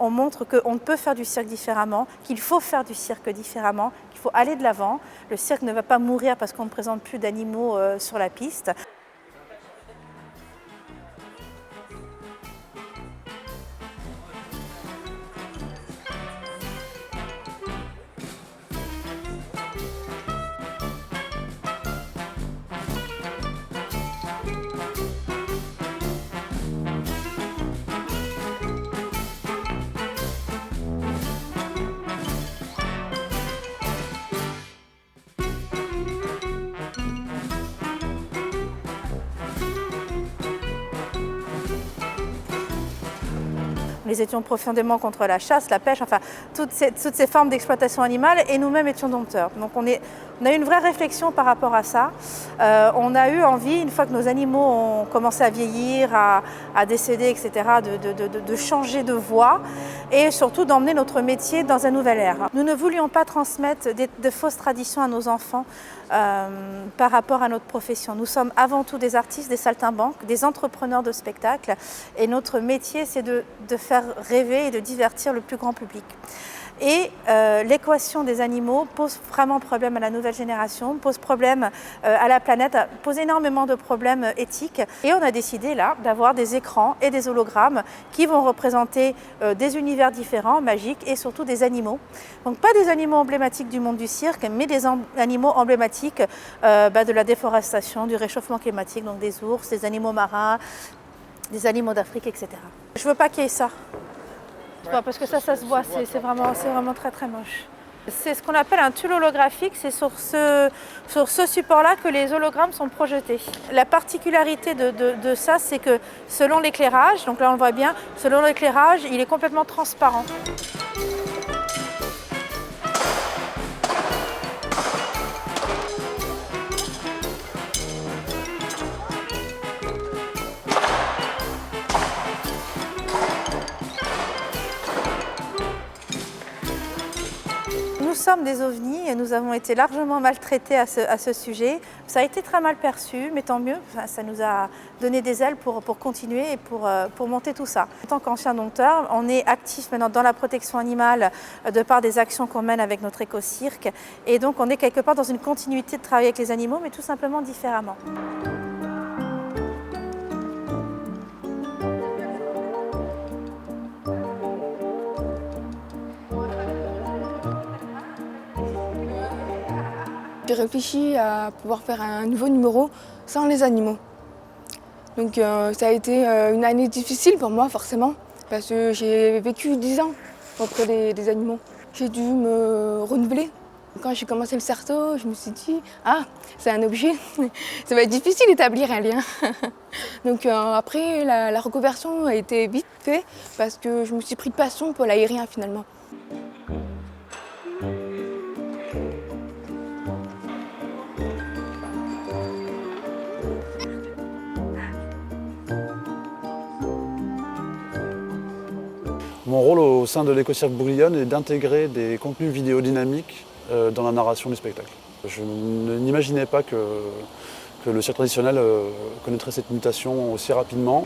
on montre qu'on peut faire du cirque différemment, qu'il faut faire du cirque différemment, qu'il faut aller de l'avant. Le cirque ne va pas mourir parce qu'on ne présente plus d'animaux sur la piste. Nous étions profondément contre la chasse, la pêche, enfin toutes ces formes d'exploitation animale et nous-mêmes étions dompteurs. Donc on a eu une vraie réflexion par rapport à ça. On a eu envie, une fois que nos animaux ont commencé à vieillir, à décéder, etc., de changer de voie et surtout d'emmener notre métier dans un nouvel ère. Nous ne voulions pas transmettre de fausses traditions à nos enfants par rapport à notre profession. Nous sommes avant tout des artistes, des saltimbanques, des entrepreneurs de spectacles et notre métier c'est de faire rêver et de divertir le plus grand public. Et l'équation des animaux pose vraiment problème à la nouvelle génération, pose problème à la planète, pose énormément de problèmes éthiques. Et on a décidé là d'avoir des écrans et des hologrammes qui vont représenter des univers différents, magiques et surtout des animaux. Donc pas des animaux emblématiques du monde du cirque, mais des animaux emblématiques de la déforestation, du réchauffement climatique, donc des ours, des animaux marins, des animaux d'Afrique, etc. Je veux pas qu'il y ait ça. Parce que ça se voit, c'est vraiment très très moche. C'est ce qu'on appelle un tulle holographique, c'est sur ce support-là que les hologrammes sont projetés. La particularité de ça, c'est que selon l'éclairage, donc là on le voit bien, selon l'éclairage, il est complètement transparent. Nous sommes des ovnis et nous avons été largement maltraités à ce sujet. Ça a été très mal perçu, mais tant mieux, ça nous a donné des ailes pour continuer et pour monter tout ça. En tant qu'ancien dompteur, on est actif maintenant dans la protection animale de par des actions qu'on mène avec notre éco-cirque. Et donc on est quelque part dans une continuité de travail avec les animaux, mais tout simplement différemment. J'ai réfléchi à pouvoir faire un nouveau numéro sans les animaux. Donc ça a été une année difficile pour moi forcément, parce que j'ai vécu 10 ans auprès des animaux. J'ai dû me renouveler. Quand j'ai commencé le cerceau, je me suis dit « Ah, c'est un objet, ça va être difficile d'établir un lien ». Donc après, la reconversion a été vite faite parce que je me suis pris de passion pour l'aérien finalement. Mon rôle au sein de l'éco-cirque Bouglione est d'intégrer des contenus vidéo dynamiques dans la narration du spectacle. Je n'imaginais pas que le cirque traditionnel connaîtrait cette mutation aussi rapidement.